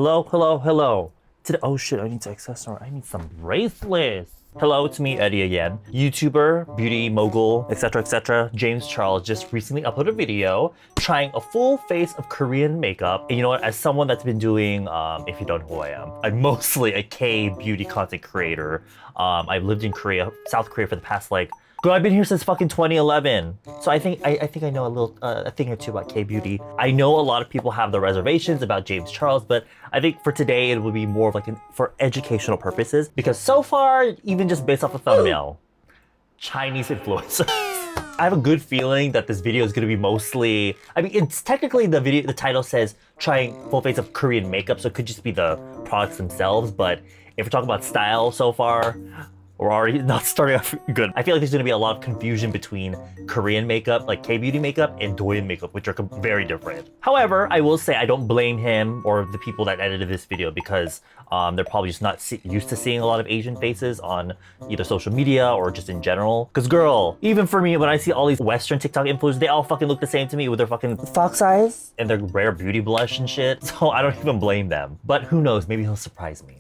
Hello, hello, hello. Oh shit, I need to accessorize. I need some bracelets. Hello, it's me, Eddie again. YouTuber, beauty mogul, etc. James Charles just recently uploaded a video trying a full face of Korean makeup. And you know what, as someone that's been doing, if you don't know who I am, I'm mostly a K-beauty content creator. I've lived in Korea, South Korea for the past girl, I've been here since fucking 2011. So I think I know a little, a thing or two about K-beauty. I know a lot of people have the reservations about James Charles, but I think for today, it would be more of for educational purposes. Because so far, even just based off the thumbnail, Chinese influencers. I have a good feeling that this video is gonna be mostly, I mean, it's technically the title says trying full face of Korean makeup, so it could just be the products themselves. But if we're talking about style so far, we're already not starting off good. I feel like there's gonna be a lot of confusion between Korean makeup, like K-beauty makeup, and Doyen makeup, which are very different. However, I will say I don't blame him or the people that edited this video because they're probably just not used to seeing a lot of Asian faces on either social media or just in general. Cause girl, even for me, when I see all these Western TikTok influencers, they all fucking look the same to me with their fucking fox eyes and their rare beauty blush and shit. So I don't even blame them. But who knows, maybe he'll surprise me.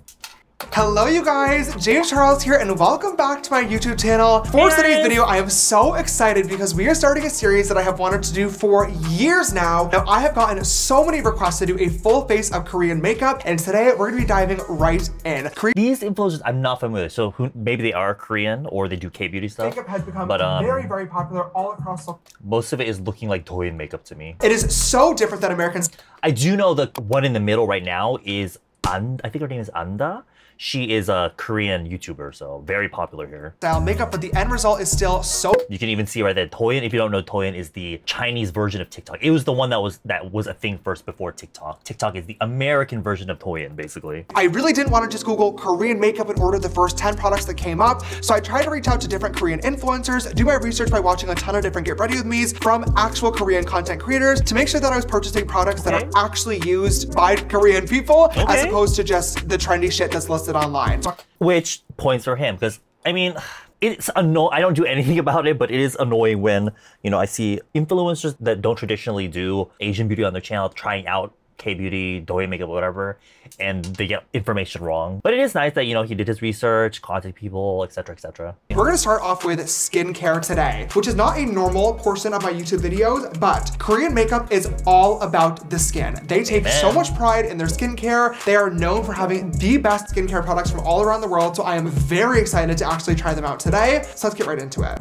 Hello you guys, James Charles here and welcome back to my YouTube channel. For today's video, I am so excited because we are starting a series that I have wanted to do for years now. Now I have gotten so many requests to do a full face of Korean makeup and today we're gonna be diving right in. These influencers I'm not familiar with, so maybe they are Korean or they do K-beauty stuff. Makeup has become very popular all across the... Most of it is looking like Doyen makeup to me. It is so different than Americans. I do know the one in the middle right now is I think her name is Anda. She is a Korean YouTuber, so very popular here. Style makeup, but the end result is still so... You can even see right there, Doyen, if you don't know, Doyen is the Chinese version of TikTok. It was the one that was a thing first before TikTok. TikTok is the American version of Doyen, basically. I really didn't want to just Google Korean makeup and order the first 10 products that came up, so I tried to reach out to different Korean influencers, do my research by watching a ton of different Get Ready With Me's from actual Korean content creators to make sure that I was purchasing products that are actually used by Korean people, as opposed to just the trendy shit that's listed online. Which points for him, because I mean, it's annoying. I don't do anything about it, but it is annoying when, you know, I see influencers that don't traditionally do Asian beauty on their channel trying out K-beauty, Doyen makeup, whatever, and they get information wrong. But it is nice that, you know, he did his research, contact people, etc. We're gonna start off with skincare today, which is not a normal portion of my YouTube videos, but Korean makeup is all about the skin. They take so much pride in their skincare. They are known for having the best skincare products from all around the world, so I am very excited to actually try them out today. So let's get right into it.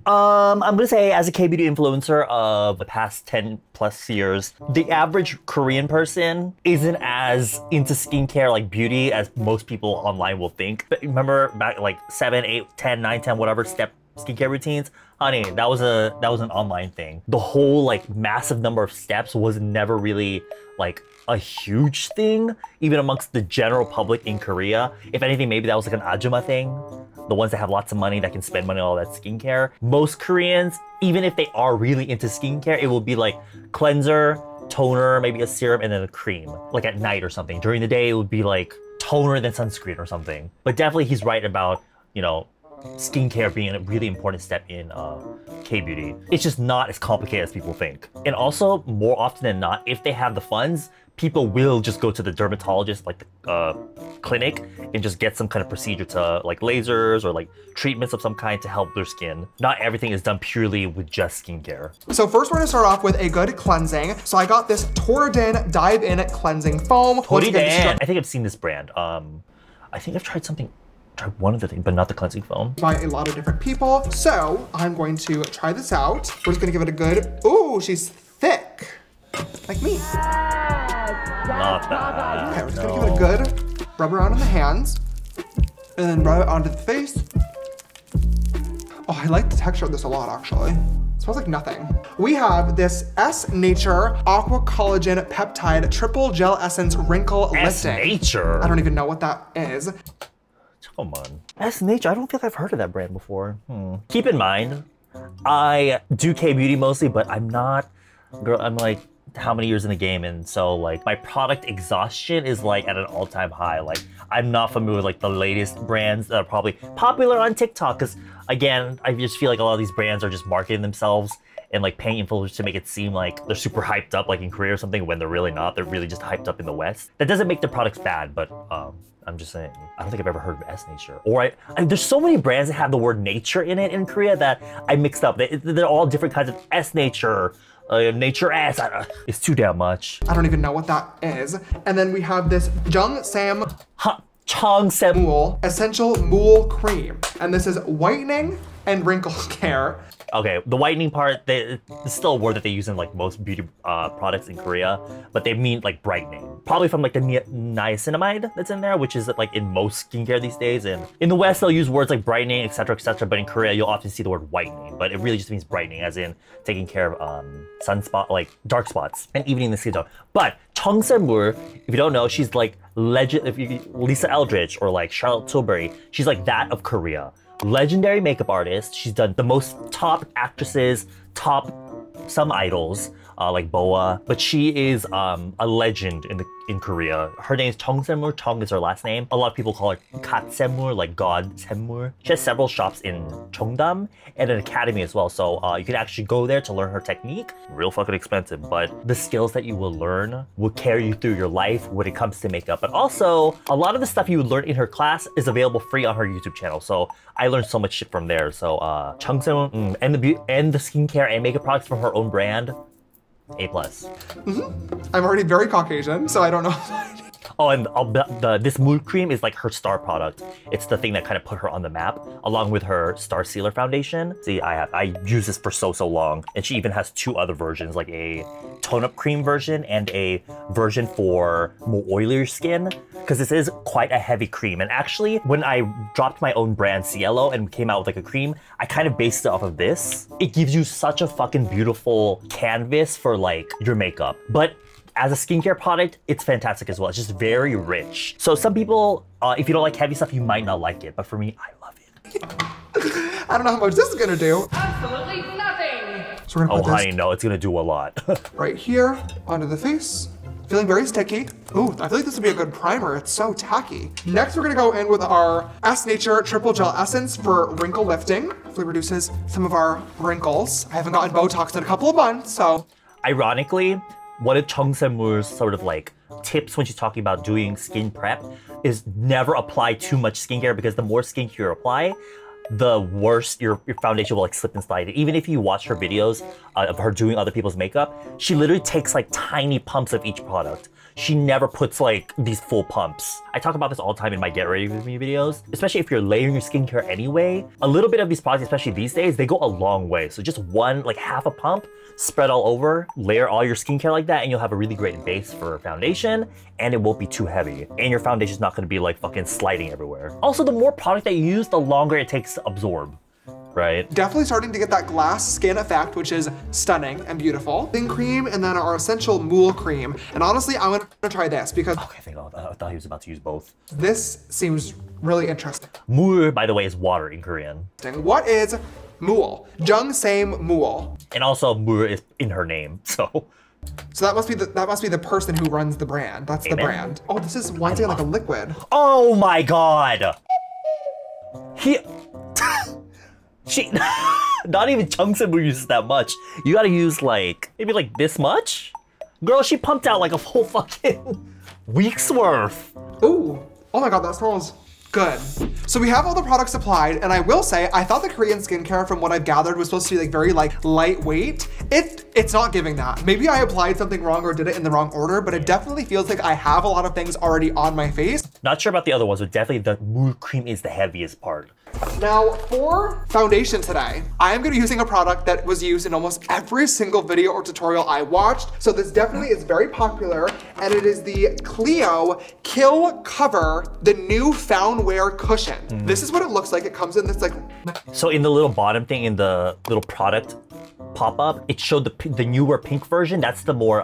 I'm gonna say, as a K-beauty influencer of the past 10 plus years, the average Korean person isn't as into skincare, like beauty, as most people online will think. But remember back 7, 8, 10, 9, 10, whatever step skincare routines? Honey, that was an online thing. The whole massive number of steps was never really a huge thing, even amongst the general public in Korea. If anything, maybe that was an ajumma thing. The ones that have lots of money that can spend money on all that skincare. Most Koreans, even if they are really into skincare, it will be cleanser, toner, maybe a serum, and then a cream. At night or something. During the day, it would be toner and then sunscreen or something. But definitely he's right about, you know, skincare being a really important step in K-beauty. It's just not as complicated as people think. And also, more often than not, if they have the funds, people will just go to the dermatologist, the clinic, and just get some kind of procedure to lasers or treatments of some kind to help their skin. Not everything is done purely with just skincare. So first we're gonna start off with a good cleansing. So I got this Toradin Dive In Cleansing Foam. Toradin. I think I've seen this brand. I think I've tried one of the things, but not the cleansing foam. By a lot of different people. So I'm going to try this out. We're just gonna give it a good, ooh, she's thick. Like me. Not bad. Okay, we're just gonna give it a good rub around in the hands and then rub it onto the face. Oh, I like the texture of this a lot, actually. It smells like nothing. We have this S Nature Aqua Collagen Peptide Triple Gel Essence Wrinkle Lifting. S Nature? I don't even know what that is. Come on. S Nature, I don't think I've heard of that brand before. Keep in mind, I do K-beauty mostly, but I'm not, girl, I'm how many years in the game, and so my product exhaustion is at an all-time high. I'm not familiar with the latest brands that are probably popular on TikTok, because again, I just feel a lot of these brands are just marketing themselves and like paying influencers to make it seem like they're super hyped up like in Korea or something when they're really not. They're really just hyped up in the West. That doesn't make their products bad, but I'm just saying, I don't think I've ever heard of S Nature. Or there's so many brands that have the word nature in it in Korea that I mixed up. They're all different kinds of S Nature. Nature S. It's too damn much. I don't even know what that is. And then we have this Cheongsamul Essential Mool Cream. And this is whitening and wrinkle care. Okay, the whitening part, it's still a word that they use in like most beauty products in Korea, but they mean like brightening. Probably from like the niacinamide that's in there, which is like in most skincare these days. And in the West, they'll use words like brightening, etc., etc. But in Korea, you'll often see the word whitening, but it really just means brightening, as in taking care of sunspot, like dark spots, and evening the skin tone. But Cheongsamul, if you don't know, she's like Lisa Eldridge or like Charlotte Tilbury. She's like that of Korea. Legendary makeup artist. She's done the most top actresses, some idols, like Boa, but she is a legend in Korea. Her name is Cheongsamul. Cheong is her last name. A lot of people call her Katsemul, like God Semul. She has several shops in Cheongdam and an academy as well, so you can actually go there to learn her technique. Real fucking expensive, but the skills that you will learn will carry you through your life when it comes to makeup. But also, a lot of the stuff you would learn in her class is available free on her YouTube channel, so I learned so much shit from there. So Cheongsamul and the skincare and makeup products from her own brand, A+. I'm already very Caucasian, so I don't know. Oh, and this mood cream is like her star product. It's the thing that kind of put her on the map, along with her Star Sealer foundation. See, I use this for so long, and she even has 2 other versions, like a tone-up cream version and a version for more oilier skin, because this is quite a heavy cream. And actually, when I dropped my own brand, Cielo, and came out with like a cream, I kind of based it off of this. It gives you such a fucking beautiful canvas for like your makeup, but as a skincare product, it's fantastic as well. It's just very rich. So some people, if you don't like heavy stuff, you might not like it. But for me, I love it. I don't know how much this is gonna do. Absolutely nothing. So we're gonna put honey, no, it's gonna do a lot. right here, onto the face. Feeling very sticky. Ooh, I feel like this would be a good primer. It's so tacky. Next, we're gonna go in with our S Nature Triple Gel Essence for wrinkle lifting. Hopefully reduces some of our wrinkles. I haven't gotten Botox in a couple of months, so. Ironically, one of Cheongsamul's sort of like tips when she's talking about doing skin prep is never apply too much skincare, because the more skincare you apply, the worse your foundation will like slip and slide. Even if you watch her videos of her doing other people's makeup, she literally takes like tiny pumps of each product. She never puts like these full pumps. I talk about this all the time in my Get Ready With Me videos, especially if you're layering your skincare anyway. A little bit of these products, especially these days, they go a long way. So just one, like half a pump, spread all over, layer all your skincare like that, and you'll have a really great base for foundation, and it won't be too heavy. And your foundation's not gonna be like fucking sliding everywhere. Also, the more product that you use, the longer it takes to absorb. Right? Definitely starting to get that glass skin effect, which is stunning and beautiful. Thin cream, and then our essential mool cream. And honestly, I'm gonna try this because okay, I thought he was about to use both. This seems really interesting. Mool, by the way, is water in Korean. What is mool? Jungsam mool. And also, mool is in her name, so. So that must be the person who runs the brand. That's the brand. Oh, this is winding like a liquid. Oh my god! Not even Cheongsamul uses that much. You gotta use like, maybe like this much? Girl, she pumped out like a whole fucking week's worth. Ooh, oh my god, that smells good. So we have all the products applied, and I will say, I thought the Korean skincare, from what I've gathered, was supposed to be like very like lightweight. It's not giving that. Maybe I applied something wrong or did it in the wrong order, but it definitely feels like I have a lot of things already on my face. Not sure about the other ones, but definitely the mood cream is the heaviest part. Now, for foundation today, I am going to be using a product that was used in almost every single video or tutorial I watched. So this definitely is very popular, and it is the Clio Kill Cover, the new Found Wear Cushion. This is what it looks like. It comes in this like... So in the little bottom thing, in the little product pop-up, it showed the newer pink version. That's the more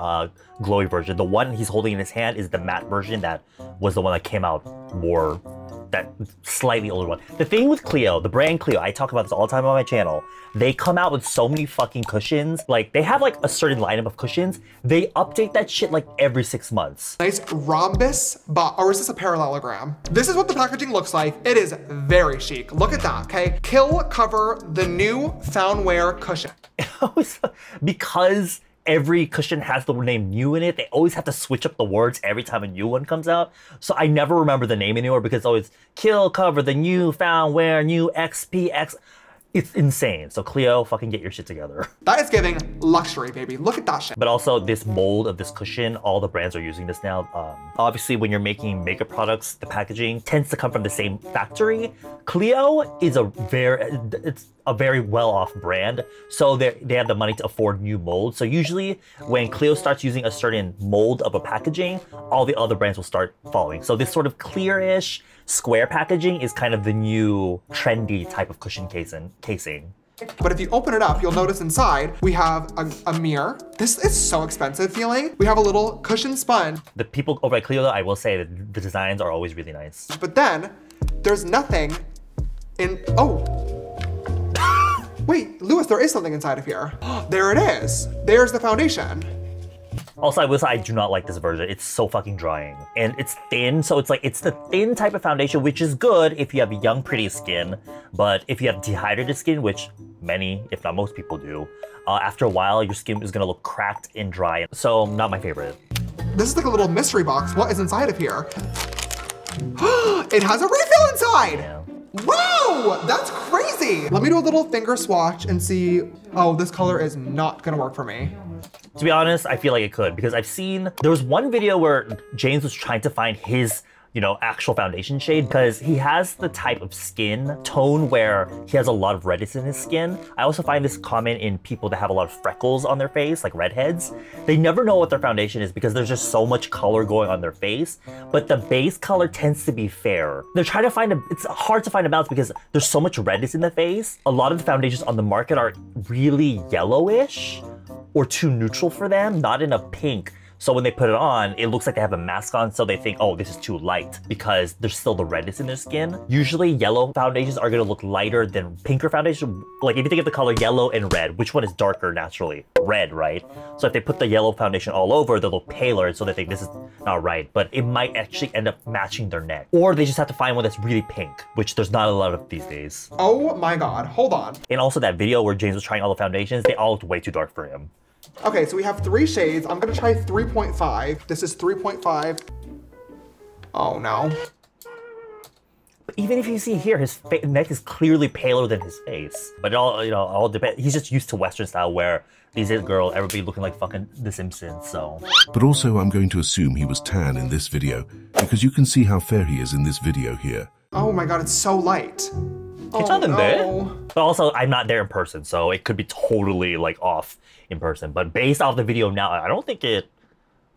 glowy version. The one he's holding in his hand is the matte version. That was the one that came out more that slightly older one. The thing with Clio, the brand Clio, I talk about this all the time on my channel. They come out with so many fucking cushions. Like, they have like a certain lineup of cushions. They update that shit like every 6 months. Nice rhombus, or is this a parallelogram? This is what the packaging looks like. It is very chic. Look at that, okay? Kill cover the new found wear cushion. Because every cushion has the name new in it, they always have to switch up the words every time a new one comes out. So I never remember the name anymore because it's always kill cover the new found wear new XPX. It's insane. So Clio, fucking get your shit together. That is giving luxury, baby. Look at that shit. But also this mold of this cushion, all the brands are using this now. Obviously, when you're making makeup products, the packaging tends to come from the same factory. Clio is it's a very well-off brand, so they have the money to afford new molds. So usually when Clio starts using a certain mold of a packaging, all the other brands will start following. So this sort of clear-ish square packaging is kind of the new trendy type of cushion casing. But if you open it up, you'll notice inside we have a mirror. This is so expensive feeling. We have a little cushion sponge. The people over at Clio, though, I will say that the designs are always really nice. But then there's nothing in, oh. Wait, Lewis, there is something inside of here. There it is. There's the foundation. Also, I will say I do not like this version. It's so fucking drying. And it's thin, so it's the thin type of foundation, which is good if you have young, pretty skin. But if you have dehydrated skin, which many, if not most people do, after a while, your skin is gonna look cracked and dry. So, not my favorite. This is like a little mystery box. What is inside of here? It has a refill inside! Yeah. Wow, that's crazy. Let me do a little finger swatch and see. Oh, this color is not gonna work for me. To be honest, I feel like it could because there was one video where James was trying to find his, actual foundation shade because he has the type of skin tone where he has a lot of redness in his skin. I also find this common in people that have a lot of freckles on their face, like redheads. They never know what their foundation is because there's just so much color going on their face, but the base color tends to be fair. They're trying to find it's hard to find a balance because there's so much redness in the face. A lot of the foundations on the market are really yellowish or too neutral for them, not in a pink. So when they put it on, it looks like they have a mask on, so they think, oh, this is too light because there's still the redness in their skin. Usually yellow foundations are gonna look lighter than pinker foundation. Like if you think of the color yellow and red, which one is darker naturally? Red, right? So if they put the yellow foundation all over, they'll look paler, so they think this is not right, but it might actually end up matching their neck. Or they just have to find one that's really pink, which there's not a lot of these days. Oh my God, hold on. And also that video where James was trying all the foundations, they all looked way too dark for him. Okay, so we have 3 shades. I'm gonna try 3.5. This is 3.5. Oh no. But even if you see here, his neck is clearly paler than his face. But it all depends. He's just used to Western style where these girl, everybody looking like fucking The Simpsons, so. But also I'm going to assume he was tan in this video because you can see how fair he is in this video here. Oh my God, it's so light. But also, I'm not there in person, so it could be totally like off in person. But based off the video now, I don't think it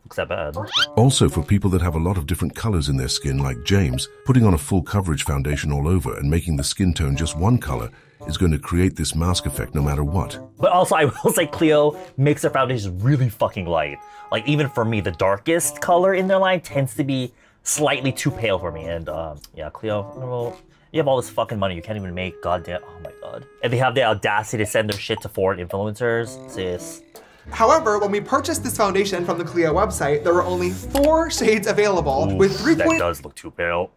looks that bad. Also, for people that have a lot of different colors in their skin, like James, putting on a full coverage foundation all over and making the skin tone just one color is going to create this mask effect no matter what. But also, I will say Clio makes their foundations really fucking light. Like even for me, the darkest color in their line tends to be slightly too pale for me. And yeah, Clio, well, you have all this fucking money, you can't even make goddamn, oh my God. And they have the audacity to send their shit to foreign influencers, sis. However, when we purchased this foundation from the Clio website, there were only 4 shades available. Ooh, with 3.5, that does look too pale.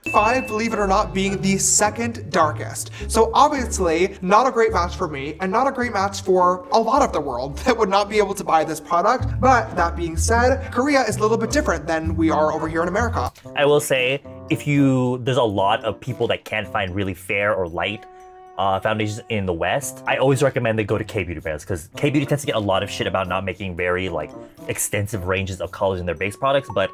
believe it or not, being the second darkest. So obviously, not a great match for me, and not a great match for a lot of the world that would not be able to buy this product. But that being said, Korea is a little bit different than we are over here in America. I will say, there's a lot of people that can't find really fair or light foundations in the West. I always recommend they go to K-beauty brands because K-beauty tends to get a lot of shit about not making very extensive ranges of colors in their base products, but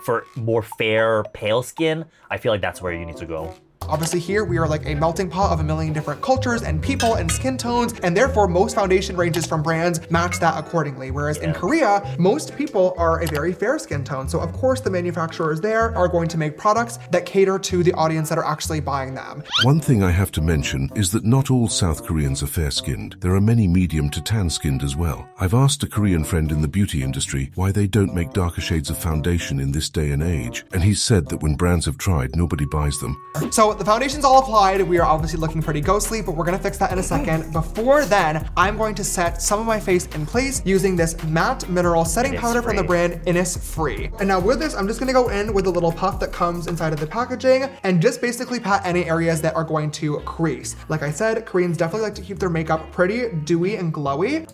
for more fair, pale skin, I feel like that's where you need to go. Obviously here we are like a melting pot of a million different cultures and people and skin tones, and therefore most foundation ranges from brands match that accordingly. Whereas in Korea, most people are a very fair skin tone. So of course the manufacturers there are going to make products that cater to the audience that are actually buying them. One thing I have to mention is that not all South Koreans are fair-skinned. There are many medium to tan-skinned as well. I've asked a Korean friend in the beauty industry why they don't make darker shades of foundation in this day and age, and he said that when brands have tried, nobody buys them. So the foundation's all applied. We are obviously looking pretty ghostly, but we're gonna fix that in a second. Before then, I'm going to set some of my face in place using this matte mineral setting powder from the brand Innisfree. And now with this, I'm just gonna go in with a little puff that comes inside of the packaging and just basically pat any areas that are going to crease. Like I said, Koreans definitely like to keep their makeup pretty dewy and glowy.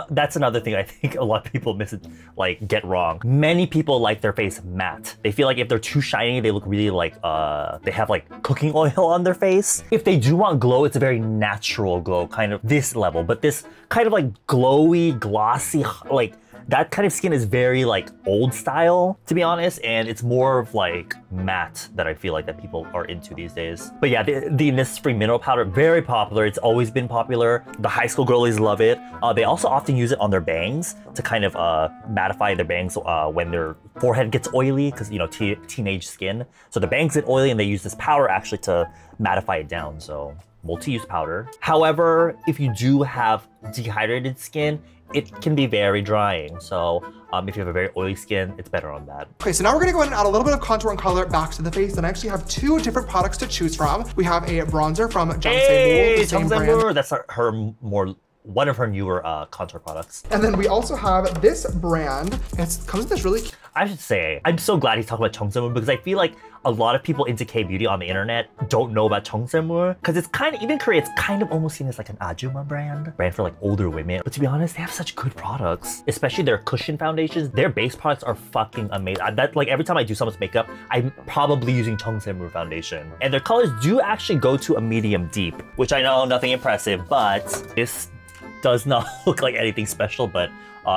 That's another thing I think a lot of people get wrong. Many people like their face matte. They feel like if they're too shiny, they look really like, they have like cooking oil on their face. If they do want glow, it's a very natural glow, kind of this level. But this kind of like glowy, glossy, like that kind of skin is very like old style, to be honest, and it's more of like matte that I feel like that people are into these days. But yeah, the Innisfree mineral powder, very popular. It's always been popular. The high school girlies love it. They also often use it on their bangs to kind of mattify their bangs when their forehead gets oily, because you know, teenage skin. So the bangs get oily and they use this powder actually to mattify it down. So multi-use powder. However, if you do have dehydrated skin, it can be very drying. So if you have a very oily skin, it's better on that. Okay, so now we're gonna go ahead and add a little bit of contour and color back to the face. And I actually have two different products to choose from. We have a bronzer from Hey, that's one of her newer contour products. And then we also have this brand. It comes with this really... I should say, I'm so glad he's talking about Chungseomur because I feel like a lot of people into K-beauty on the internet don't know about Chungseomur because it's kind of, even in Korea, it's kind of almost seen as like an Ajuma brand for like older women. But to be honest, they have such good products, especially their cushion foundations. Their base products are fucking amazing. Like every time I do someone's makeup, I'm probably using Chungseomur foundation. And their colors do actually go to a medium deep, which I know nothing impressive, but this does not look like anything special, but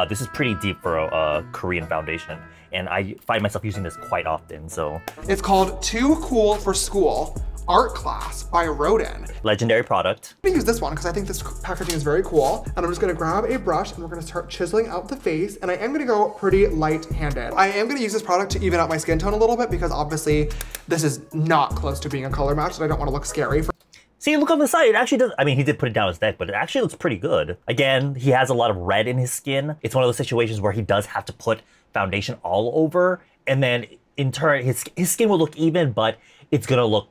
this is pretty deep for a Korean foundation. And I find myself using this quite often, so. It's called Too Cool for School Art Class by Rodin. Legendary product. I'm gonna use this one because I think this packaging is very cool. And I'm just gonna grab a brush and we're gonna start chiseling out the face. And I am gonna go pretty light-handed. I am gonna use this product to even out my skin tone a little bit because obviously this is not close to being a color match and I don't wanna look scary. See, look on the side, it actually does, I mean, he did put it down his neck, but it actually looks pretty good. Again, he has a lot of red in his skin. It's one of those situations where he does have to put foundation all over, and then in turn, his skin will look even, but he's gonna look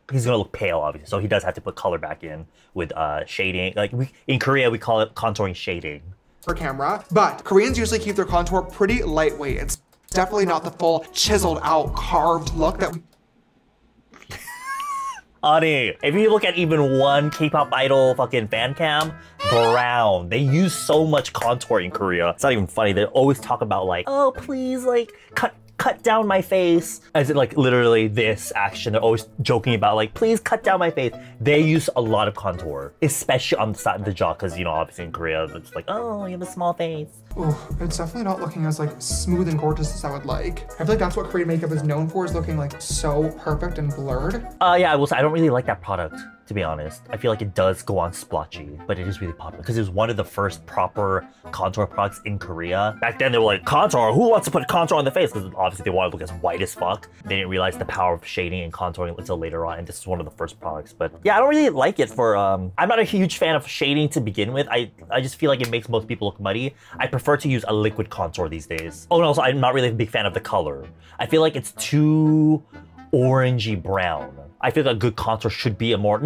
pale, obviously. So he does have to put color back in with shading. Like in Korea, we call it contouring shading. For camera, but Koreans usually keep their contour pretty lightweight. It's definitely not the full chiseled out, carved look that Honey, if you look at even one K-pop idol fucking fan cam, brown. They use so much contour in Korea. It's not even funny. They always talk about like, oh, please, like, cut down my face. As in like literally this action. They're always joking about like, please cut down my face. They use a lot of contour, especially on the side of the jaw, because you know, obviously in Korea, it's like, oh, you have a small face. Ooh, it's definitely not looking as like smooth and gorgeous as I would like. I feel like that's what Korean makeup is known for, is looking like so perfect and blurred. Yeah, I will say I don't really like that product, to be honest. I feel like it does go on splotchy, but it is really popular because it was one of the first proper contour products in Korea. Back then they were like, contour, who wants to put contour on the face? Because obviously they wanted to look as white as fuck. They didn't realize the power of shading and contouring until later on, and this is one of the first products. But yeah, I don't really like it for, I'm not a huge fan of shading to begin with. I just feel like it makes most people look muddy. I prefer to use a liquid contour these days. Oh, and also I'm not really a big fan of the color. I feel like it's too orangey brown. I feel like a good contour should be a more,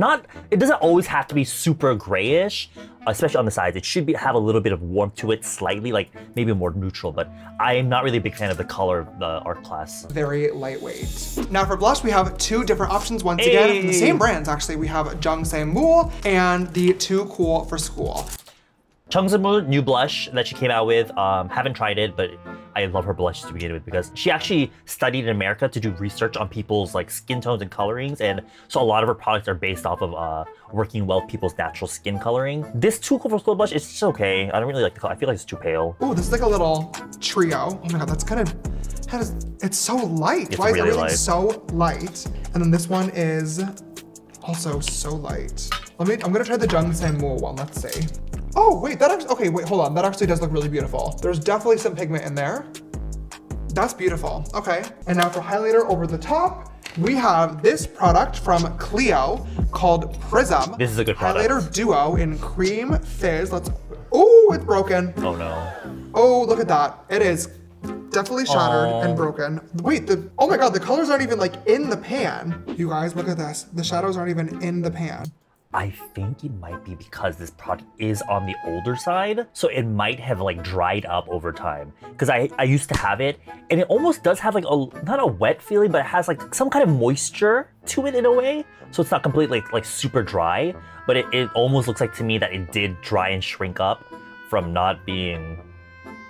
it doesn't always have to be super grayish, especially on the sides. It should have a little bit of warmth to it, slightly, like maybe more neutral, but I'm not really a big fan of the color of the art class. Very lightweight. Now for blush, we have two different options once again from the same brands actually. We have Jungseomur and the Too Cool for School. Chungseomur new blush that she came out with, haven't tried it, but I love her blush to begin with because she actually studied in America to do research on people's like skin tones and colorings, and so a lot of her products are based off of working well with people's natural skin coloring. This Too Cool for School blush, it's just okay. I don't really like the color. I feel like it's too pale. Oh, this is like a little trio. Oh my god, that's kind of, it's so light. It's Why really is everything light. so light? And then this one is Also so light. I'm gonna try the Jungsamul one, let's see. Oh, wait, that actually, okay, wait, hold on. That actually does look really beautiful. There's definitely some pigment in there. That's beautiful, okay. And now for highlighter over the top, we have this product from Clio called Prism. This is a good product. Highlighter Duo in Cream Fizz. Oh, it's broken. Oh no. Oh, look at that. It is definitely shattered and broken. Wait, oh my God, the colors aren't even like in the pan. You guys, look at this. The shadows aren't even in the pan. I think it might be because this product is on the older side, so it might have like dried up over time. Because I used to have it, and it almost does have like not a wet feeling, but it has like some kind of moisture to it in a way. So it's not completely like super dry, but it almost looks like to me that it did dry and shrink up from not being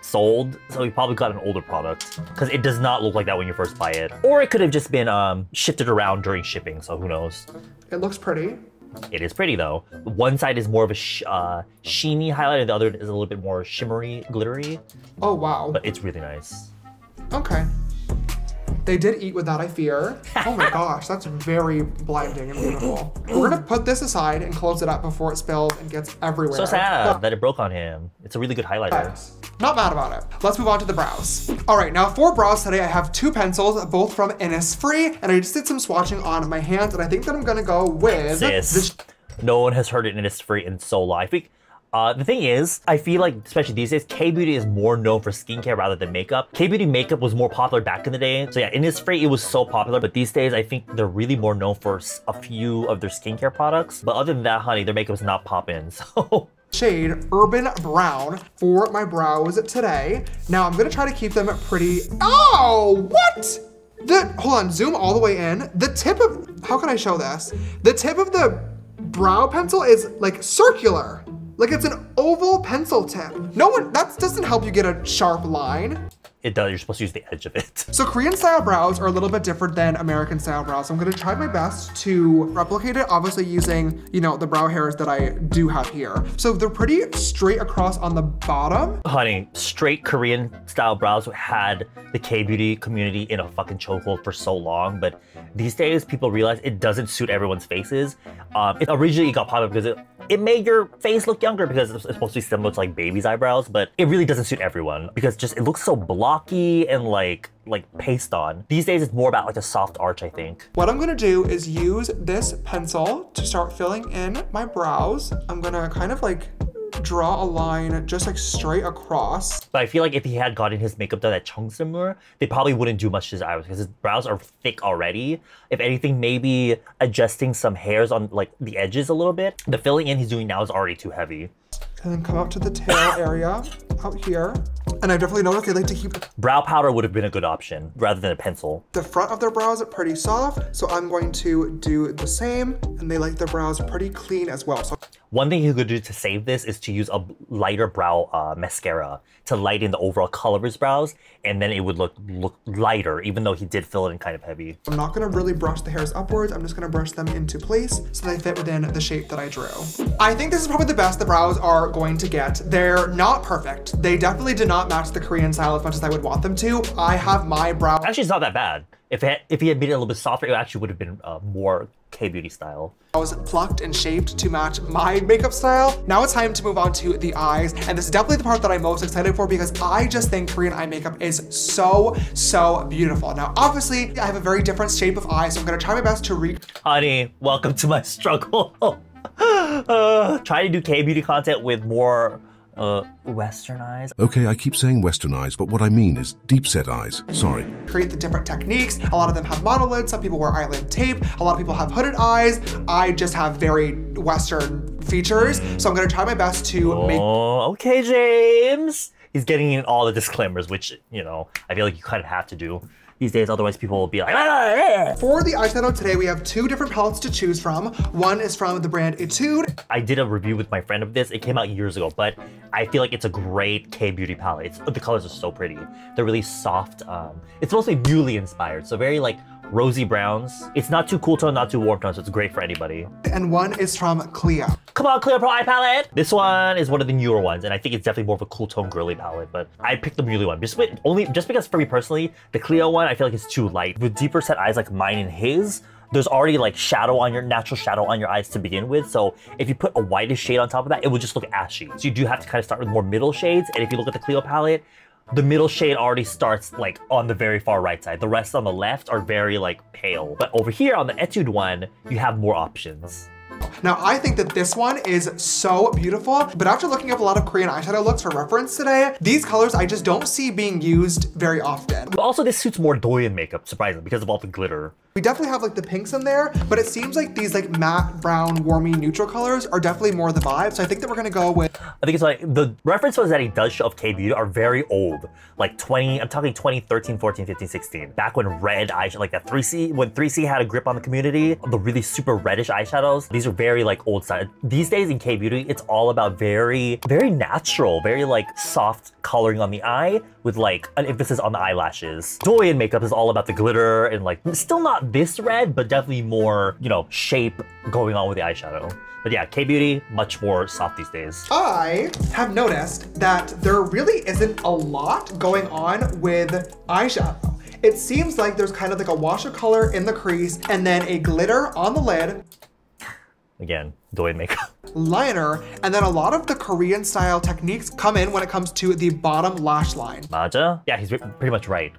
sold. So you probably got an older product because it does not look like that when you first buy it. Or it could have just been shifted around during shipping, so who knows. It looks pretty. It is pretty though. One side is more of a sheeny highlight and the other is a little bit more shimmery, glittery. Oh, wow. But it's really nice. Okay. They did eat with that, I fear. Oh my gosh, that's very blinding and beautiful. We're gonna put this aside and close it up before it spills and gets everywhere. So sad that it broke on him. It's a really good highlighter. Not mad about it. Let's move on to the brows. All right, now for brows today, I have two pencils, both from Innisfree, and I just did some swatching on my hands, and I think that I'm gonna go with this. No one has heard it in Innisfree in so long. I think the thing is, I feel like, especially these days, K-Beauty is more known for skincare rather than makeup. K-Beauty makeup was more popular back in the day. So yeah, Innisfree, it was so popular, but these days, I think they're really more known for a few of their skincare products. But other than that, honey, their makeup is not poppin', so... Shade Urban Brown for my brows today. Now I'm gonna try to keep them pretty, oh, what? Hold on, zoom all the way in. The tip of, how can I show this? The tip of the brow pencil is like circular. Like it's an oval pencil tip. That doesn't help you get a sharp line. It does, you're supposed to use the edge of it. So Korean style brows are a little bit different than American style brows. So I'm gonna try my best to replicate it, obviously using, you know, the brow hairs that I do have here. So they're pretty straight across on the bottom. Honey, straight Korean style brows had the K-Beauty community in a fucking chokehold for so long, but these days people realize it doesn't suit everyone's faces. It originally got popular because it made your face look younger because it's supposed to be similar to like baby's eyebrows, but it really doesn't suit everyone because just it looks so blocky and like paste on. These days it's more about like a soft arch, I think. What I'm gonna do is use this pencil to start filling in my brows. I'm gonna kind of like draw a line just like straight across. But I feel like if he had gotten his makeup done at Chungsimur, they probably wouldn't do much to his eyebrows because his brows are thick already. If anything, maybe adjusting some hairs on like the edges a little bit. The filling in he's doing now is already too heavy. And then come up to the tail area out here. And I definitely noticed they like to keep brow powder would have been a good option rather than a pencil. The front of their brows are pretty soft, so I'm going to do the same. And they like their brows pretty clean as well. So one thing you could do to save this is to use a lighter brow mascara to lighten the overall color of his brows, and then it would look lighter, even though he did fill it in kind of heavy. I'm not gonna really brush the hairs upwards. I'm just gonna brush them into place so they fit within the shape that I drew. I think this is probably the best the brows are going to get. They're not perfect. They definitely did not match the Korean style as much as I would want them to. I have my brow. Actually, it's not that bad. If he had made it a little bit softer, it actually would have been more K-Beauty style. I was plucked and shaped to match my makeup style. Now it's time to move on to the eyes. And this is definitely the part that I'm most excited for because I just think Korean eye makeup is so, so beautiful. Now, obviously, I have a very different shape of eye, so I'm gonna try my best to Honey, welcome to my struggle. Try to do K-Beauty content with more Western eyes. Okay, I keep saying Western eyes, but what I mean is deep set eyes. Sorry. Create the different techniques. A lot of them have monolids. Some people wear eyelid tape. A lot of people have hooded eyes. I just have very Western features. So I'm gonna try my best to make. Oh, okay, James. He's getting in all the disclaimers, which, you know, I feel like you kind of have to do these days, otherwise people will be like, ah! For the eyeshadow today, we have two different palettes to choose from. One is from the brand Etude. I did a review with my friend of this. It came out years ago, but I feel like it's a great K-Beauty palette. The colors are so pretty. They're really soft. It's mostly Muley inspired, so very like rosy browns. It's not too cool tone, not too warm tone, so it's great for anybody. And one is from Clio. Come on, Clio Pro Eye Palette! This one is one of the newer ones, and I think it's definitely more of a cool tone girly palette, but I picked the Muley one. Just because for me personally, the Clio one, I feel like it's too light. With deeper set eyes like mine and his, there's already like shadow on your natural shadow on your eyes to begin with. So if you put a whitish shade on top of that, it will just look ashy. So you do have to kind of start with more middle shades. And if you look at the Clio palette, the middle shade already starts like on the very far right side. The rest on the left are very like pale. But over here on the Etude one, you have more options. Now, I think that this one is so beautiful, but after looking up a lot of Korean eyeshadow looks for reference today, these colors I just don't see being used very often. But also this suits more Doyen makeup, surprisingly, because of all the glitter. We definitely have like the pinks in there, but it seems like these like matte, brown, warmy, neutral colors are definitely more the vibe. So I think that we're gonna go with... I think it's like, the reference photos that he does show of K-Beauty are very old. Like I'm talking 2013, 14, 15, 16. Back when red eyeshadow, like that 3C, when 3C had a grip on the community, the really super reddish eyeshadows, these are very like old style. These days in K-Beauty, it's all about very, very natural, very like soft coloring on the eye with like an emphasis on the eyelashes. Doyen makeup is all about the glitter and like, still not this red, but definitely more, you know, shape going on with the eyeshadow. But yeah, K-Beauty, much more soft these days. I have noticed that there really isn't a lot going on with eyeshadow. It seems like there's kind of like a wash of color in the crease and then a glitter on the lid. Again, Doyen makeup. Liner, and then a lot of the Korean style techniques come in when it comes to the bottom lash line. Maja? Yeah, he's pretty much right.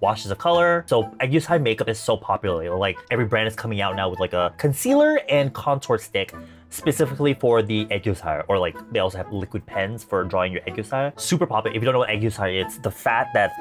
Washes of color. So Aegyoosai makeup is so popular. Like every brand is coming out now with like a concealer and contour stick specifically for the Aegyoosai, or like they also have liquid pens for drawing your Aegyoosai. Super popular. If you don't know what Aegyoosai is, it's the fat that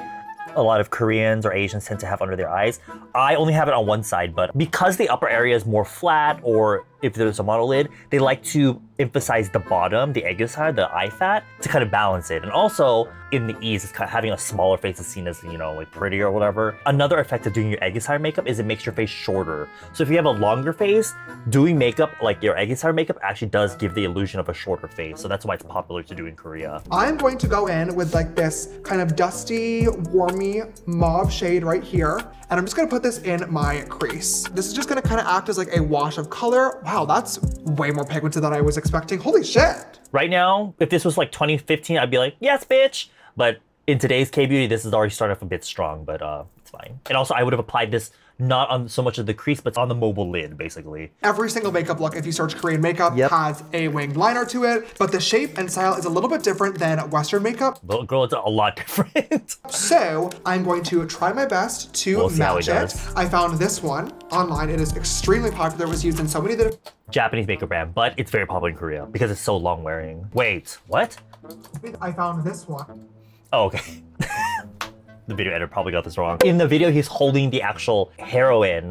a lot of Koreans or Asians tend to have under their eyes. I only have it on one side, but because the upper area is more flat, or if there's a monolid, they like to emphasize the bottom, the Aegyoosai, the eye fat, to kind of balance it. And also, in the ease, it's kind of having a smaller face is seen as, you know, like pretty or whatever. Another effect of doing your Aegyoosai makeup is it makes your face shorter. So if you have a longer face, doing makeup like your Aegyoosai makeup actually does give the illusion of a shorter face. So that's why it's popular to do in Korea. I'm going to go in with like this kind of dusty, warmy mauve shade right here. And I'm just gonna put this in my crease. This is just gonna kind of act as like a wash of color. Wow, that's way more pigmented than I was expecting. Holy shit. Right now, if this was like 2015, I'd be like, yes, bitch. But in today's K-Beauty, this is already started off a bit strong, but it's fine. And also I would have applied this not on so much of the crease, but on the mobile lid, basically. Every single makeup look, if you search Korean makeup, has a winged liner to it, but the shape and style is a little bit different than Western makeup. Little girl, it's a lot different. So I'm going to try my best to match it. I found this one online. It is extremely popular. It was used in so many different Japanese makeup brand, but it's very popular in Korea because it's so long wearing. Wait, what? I found this one. Oh, okay. The video editor probably got this wrong. In the video, he's holding the actual heroine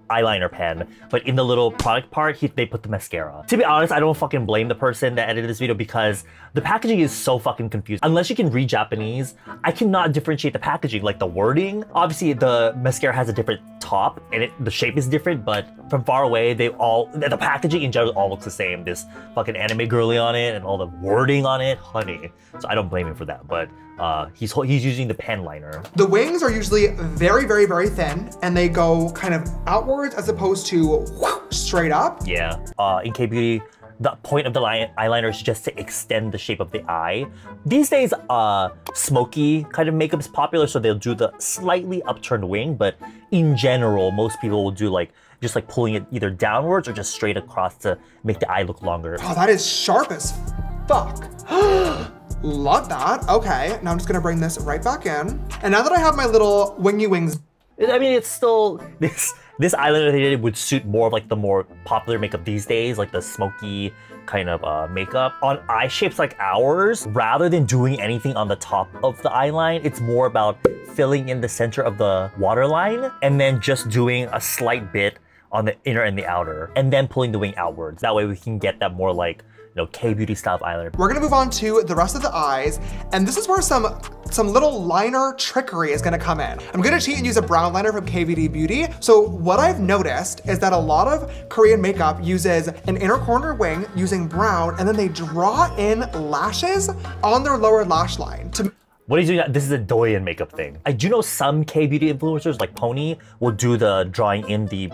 eyeliner pen, but in the little product part, they put the mascara. To be honest, I don't fucking blame the person that edited this video because the packaging is so fucking confusing. Unless you can read Japanese, I cannot differentiate the packaging, like the wording. Obviously, the mascara has a different top and the shape is different, but from far away, the packaging in general all looks the same. This fucking anime girly on it and all the wording on it, honey. So I don't blame him for that, but he's using the pen liner. The wings are usually very, very, very thin and they go kind of outwards as opposed to straight up. Yeah, in K-Beauty, the point of the eyeliner is just to extend the shape of the eye. These days, smoky kind of makeup is popular, so they'll do the slightly upturned wing, but in general, most people will do like, just like pulling it either downwards or just straight across to make the eye look longer. Oh, that is sharp as fuck. Love that. Okay, now I'm just gonna bring this right back in. And now that I have my little wingy wings. I mean, it's still, this eyeliner they did would suit more of like the more popular makeup these days, like the smoky kind of makeup. On eye shapes like ours, rather than doing anything on the top of the eyeline, it's more about filling in the center of the waterline and then just doing a slight bit on the inner and the outer, and then pulling the wing outwards. That way we can get that more like, you know, K-Beauty style of eyeliner. We're gonna move on to the rest of the eyes, and this is where some little liner trickery is gonna come in. I'm gonna cheat and use a brown liner from KVD Beauty. So what I've noticed is that a lot of Korean makeup uses an inner corner wing using brown, and then they draw in lashes on their lower lash line. What are you doing? This is a Doyen makeup thing. I do know some K-Beauty influencers like Pony will do the drawing in the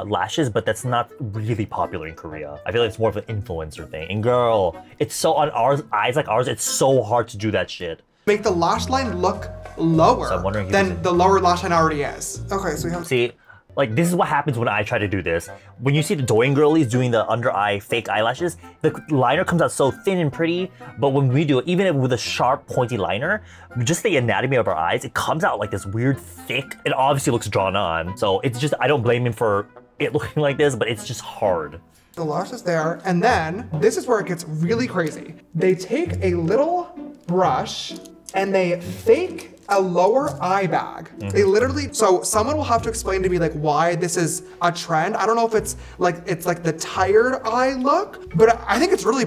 lashes, but that's not really popular in Korea. I feel like it's more of an influencer thing. And girl, it's so on eyes like ours, it's so hard to do that shit. Make the lash line look lower than the lower lash line already is. Okay, so we have... See, Like, this is what happens when I try to do this. When you see the Douyin girlies doing the under eye fake eyelashes, the liner comes out so thin and pretty, but when we do it, even with a sharp pointy liner, just the anatomy of our eyes, it comes out like this weird thick. It obviously looks drawn on, so it's just, I don't blame him for it looking like this, but it's just hard. The lash is there, and then this is where it gets really crazy. They take a little brush and they fake a lower eye bag. They literally, so someone will have to explain to me like why this is a trend. I don't know if it's like the tired eye look, but I think it's really.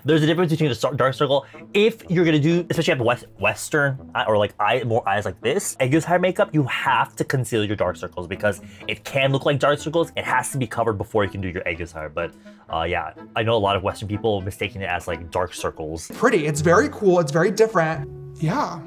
There's a difference between a dark circle. If you're gonna do, especially have Western or like more eyes like this, Aegis hair makeup, you have to conceal your dark circles because it can look like dark circles. It has to be covered before you can do your Aegis hair. But yeah, I know a lot of Western people mistaking it as like dark circles. Pretty, it's very cool, it's very different. Yeah.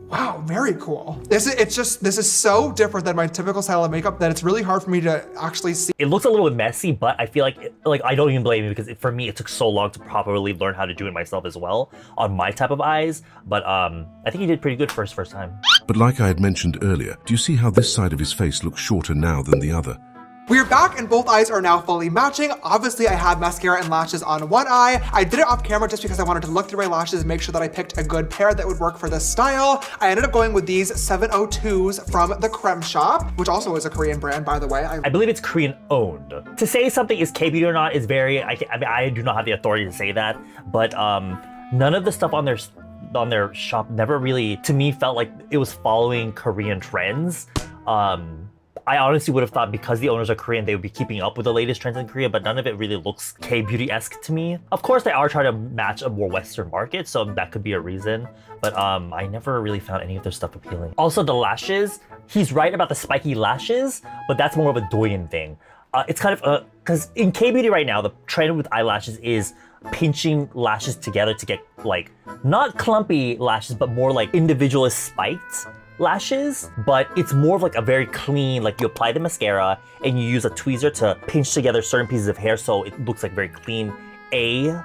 Wow, very cool. This is so different than my typical style of makeup that it's really hard for me to actually see. It looks a little bit messy, but I feel like I don't even blame you because for me, it took so long to properly learn how to do it myself as well on my type of eyes. But I think he did pretty good for his first time. But like I had mentioned earlier, do you see how this side of his face looks shorter now than the other? We're back and both eyes are now fully matching. Obviously, I had mascara and lashes on one eye. I did it off camera just because I wanted to look through my lashes and make sure that I picked a good pair that would work for this style. I ended up going with these 702s from the Creme Shop, which also is a Korean brand, by the way. I believe it's Korean owned. To say something is K-beauty or not is very, I mean, I do not have the authority to say that, but none of the stuff on their shop never really, to me, felt like it was following Korean trends. I honestly would have thought because the owners are Korean, they would be keeping up with the latest trends in Korea, but none of it really looks K-beauty-esque to me. Of course, they are trying to match a more Western market, so that could be a reason, but I never really found any of their stuff appealing. Also, the lashes, he's right about the spiky lashes, but that's more of a Douyin thing. It's kind of, because in K-beauty right now, the trend with eyelashes is pinching lashes together to get like, not clumpy lashes, but more like individualist spiked lashes, but it's more of like a very clean, like you apply the mascara and you use a tweezer to pinch together certain pieces of hair so it looks like very clean A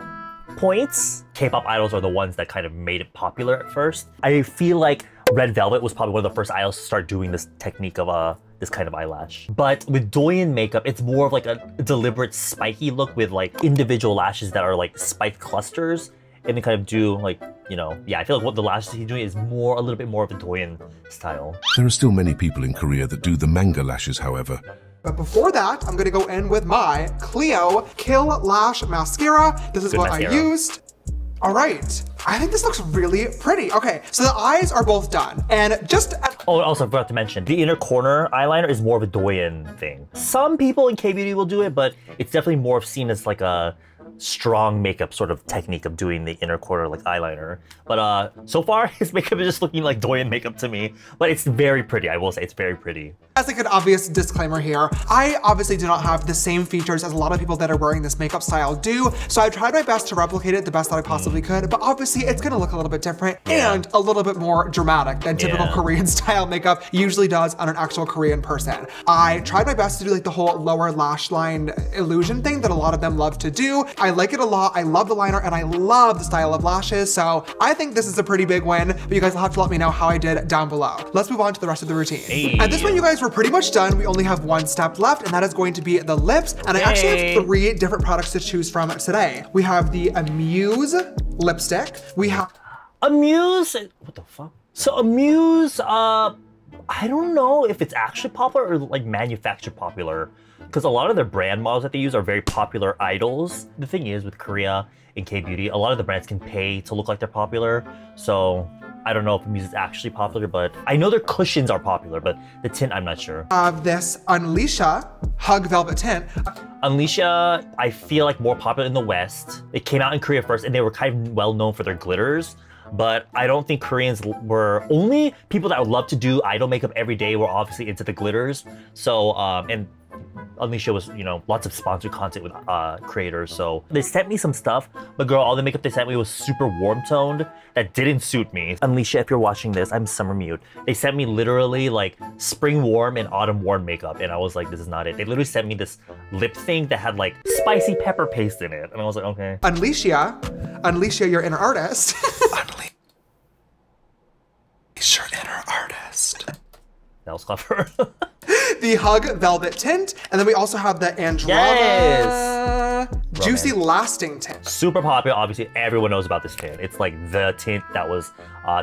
points. K-pop idols are the ones that kind of made it popular at first. I feel like Red Velvet was probably one of the first idols to start doing this technique of this kind of eyelash. But with Douyin makeup, it's more of like a deliberate spiky look with like individual lashes that are like spiked clusters, and they kind of do like, you know, yeah, I feel like what the lashes he's doing is a little bit more of a Douyin style. There are still many people in Korea that do the manga lashes, however. But before that, I'm gonna go in with my Clio Kill Lash Mascara. This is what I used. All right, I think this looks really pretty. Okay, so the eyes are both done. And just oh, also I forgot to mention, the inner corner eyeliner is more of a Douyin thing. Some people in K-beauty will do it, but it's definitely more seen as like a strong makeup sort of technique of doing the inner corner like eyeliner. But so far his makeup is just looking like Douyin makeup to me, but it's very pretty. I will say it's very pretty. As like an obvious disclaimer here, I obviously do not have the same features as a lot of people that are wearing this makeup style do, so I tried my best to replicate it the best that I possibly could, but obviously it's gonna look a little bit different and a little bit more dramatic than typical Korean style makeup usually does on an actual Korean person. I tried my best to do like the whole lower lash line illusion thing that a lot of them love to do. I like it a lot, I love the liner, and I love the style of lashes, so I think this is a pretty big win, but you guys will have to let me know how I did down below. Let's move on to the rest of the routine. Hey. At this point, you guys were pretty much done. We only have one step left, and that is going to be the lips, and I actually have 3 different products to choose from today. We have the Amuse lipstick, we have Amuse, what the fuck? So Amuse, I don't know if it's actually popular or like manufactured popular, because a lot of their brand models that they use are very popular idols. The thing is with Korea and K-beauty, a lot of the brands can pay to look like they're popular. So I don't know if Amuse is actually popular, but I know their cushions are popular, but the tint, I'm not sure. This Unleasha Hug Velvet Tint. Unleasha, I feel like more popular in the West. It came out in Korea first and they were kind of well known for their glitters. But I don't think Koreans were, only people that would love to do idol makeup every day were obviously into the glitters. So, and Unleasha was, you know, lots of sponsored content with creators. So they sent me some stuff, but girl, all the makeup they sent me was super warm toned. That didn't suit me. Unleasha, if you're watching this, I'm summer mute. They sent me literally like spring warm and autumn warm makeup. And I was like, this is not it. They literally sent me this lip thing that had like spicy pepper paste in it. And I was like, okay. Unleasha your inner artist. Unleash your inner artist. That was clever. The the Hug Velvet tint. And then we also have the Andromeda Juicy Lasting tint. Super popular, obviously everyone knows about this tint. It's like the tint that was,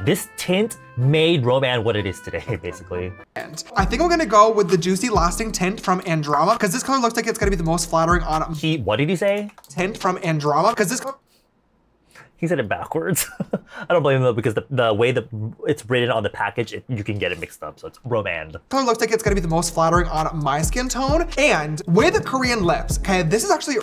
this tint made Roman what it is today, basically. And I think I'm gonna go with the Juicy Lasting tint from Andromeda, because this color looks like it's gonna be the most flattering on What did he say? Tint from Andromeda, because this color. He said it backwards. I don't blame him though, because the way that it's written on the package, you can get it mixed up, so it's Roman. Color looks like it's gonna be the most flattering on my skin tone. And with Korean lips, okay, this is actually,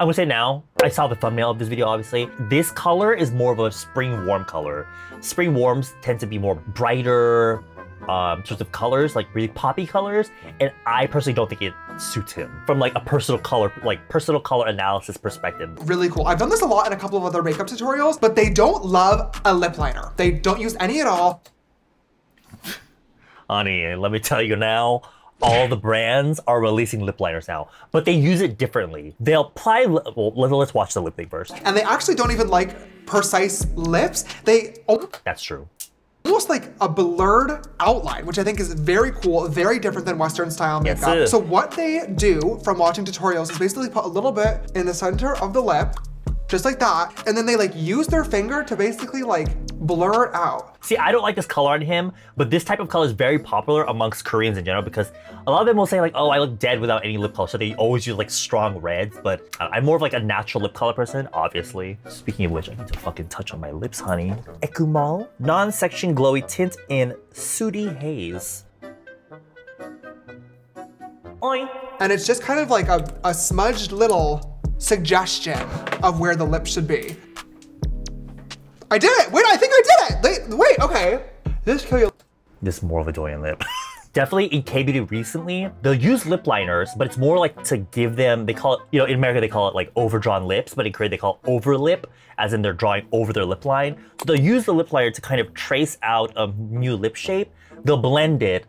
I'm gonna say now, I saw the thumbnail of this video, obviously. This color is more of a spring warm color. Spring warms tend to be more brighter sorts of colors, like really poppy colors, and I personally don't think it suits him from like a personal color analysis perspective. Really cool. I've done this a lot in a couple of other makeup tutorials, but they don't love a lip liner. They don't use any at all. Honey, let me tell you now, all the brands are releasing lip liners now, but they use it differently. They'll apply, well, let's watch the lip thing first. And they actually don't even like precise lips. That's true. Almost like a blurred outline, which I think is very cool, very different than Western style makeup. Yes, so what they do from watching tutorials is basically put a little bit in the center of the lip, just like that, and then they like use their finger to basically like blur it out. See, I don't like this color on him, but this type of color is very popular amongst Koreans in general because a lot of them will say like, oh, I look dead without any lip color, so they always use like strong reds, but I'm more of like a natural lip color person, obviously. Speaking of which, I need to fucking touch on my lips, honey. Ekumal Non-Section Glowy Tint in Sooty Haze. Oi. And it's just kind of like a smudged little suggestion of where the lip should be. I did it! Wait, I think I did it! Wait, okay. This is more of a Doyen lip. Definitely in K-beauty recently, they'll use lip liners, but it's more like to give them, they call it, you know, in America they call it like overdrawn lips, but in Korea they call it overlip, as in they're drawing over their lip line. So they'll use the lip liner to kind of trace out a new lip shape. They'll blend it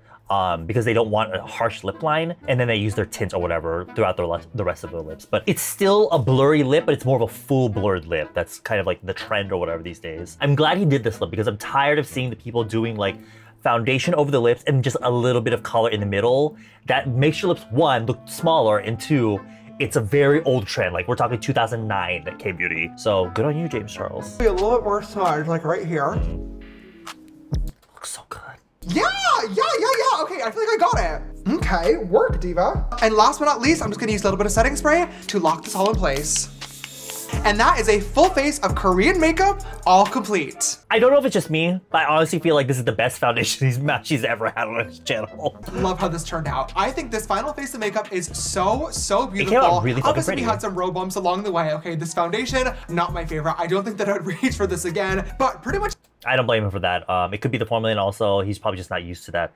because they don't want a harsh lip line, and then they use their tint or whatever throughout the rest of their lips. But it's still a blurry lip, but it's more of a full blurred lip. That's kind of like the trend or whatever these days. I'm glad he did this lip because I'm tired of seeing the people doing like foundation over the lips and just a little bit of color in the middle. That makes your lips, one, look smaller, and two, it's a very old trend. Like we're talking 2009 K-beauty. So good on you, James Charles. Be a little bit more smudged, like right here. Looks so good. Yeah. Okay, I feel like I got it. Okay, work, diva. And last but not least, I'm just gonna use a little bit of setting spray to lock this all in place. And that is a full face of Korean makeup, all complete. I don't know if it's just me, but I honestly feel like this is the best foundation she's ever had on his channel. Love how this turned out. I think this final face of makeup is so beautiful. It came out really fucking Obviously, pretty. we had some road bumps along the way. Okay, this foundation, not my favorite. I don't think that I'd reach for this again, but pretty much. I don't blame him for that. It could be the formula, and also he's probably just not used to that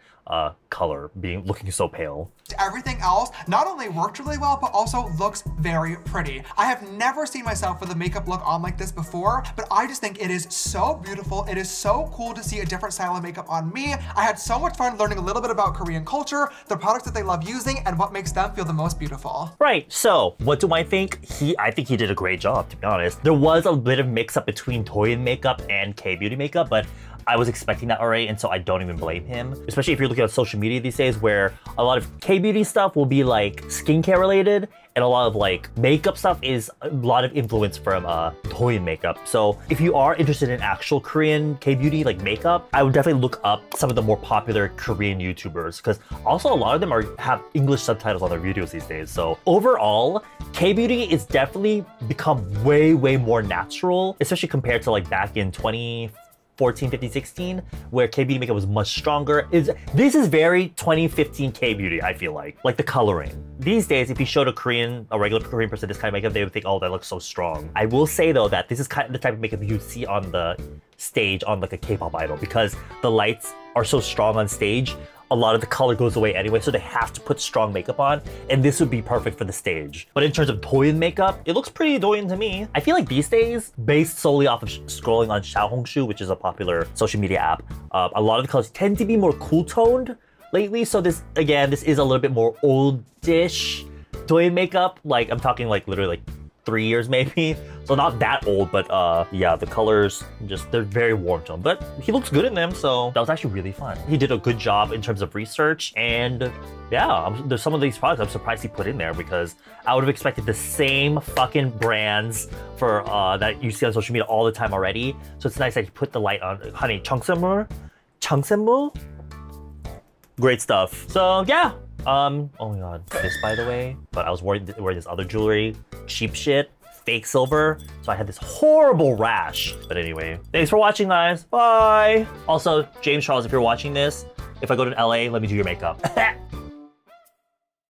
color looking so pale. Everything else not only worked really well, but also looks very pretty. I have never seen myself with a makeup look on like this before, but I just think it is so beautiful. It is so cool to see a different style of makeup on me. I had so much fun learning a little bit about Korean culture, the products that they love using, and what makes them feel the most beautiful. Right, so what do I think? I think he did a great job, to be honest. There was a bit of mix up between Doyen makeup and K-beauty makeup, but I was expecting that already, and so I don't even blame him. Especially if you're looking at social media these days, where a lot of K-beauty stuff will be like skincare related, and a lot of like makeup stuff is a lot of influence from Doyen makeup. So if you are interested in actual Korean K-beauty like makeup, I would definitely look up some of the more popular Korean YouTubers, because also a lot of them have English subtitles on their videos these days. So overall, K-beauty is definitely become way more natural, especially compared to like back in 2014, 15, 16, where K-beauty makeup was much stronger. This is very 2015 K-beauty, I feel like the coloring. These days, if you showed a regular Korean person this kind of makeup, they would think, oh, that looks so strong. I will say though that this is kind of the type of makeup you'd see on the stage on like a K-pop idol, because the lights are so strong on stage. A lot of the color goes away anyway, so they have to put strong makeup on, and this would be perfect for the stage. But in terms of Doyen makeup, it looks pretty Doyen to me. I feel like these days, based solely off of scrolling on Xiaohongshu, which is a popular social media app, a lot of the colors tend to be more cool toned lately. So this is a little bit more oldish Doyen makeup. Like I'm talking like literally like 3 years maybe. So So not that old, but yeah, the colors just, they're very warm tone. But he looks good in them, so that was actually really fun. He did a good job in terms of research, and yeah, there's some of these products I'm surprised he put in there because I would have expected the same fucking brands for that you see on social media all the time already. So it's nice that he put the light on. Honey, 청샘물? 청샘물? Great stuff. So yeah. Oh my god, this by the way, but I was wearing this other jewelry, cheap shit, fake silver, so I had this horrible rash. But anyway, thanks for watching, guys. Bye. Also, James Charles, if you're watching this, if I go to LA, let me do your makeup.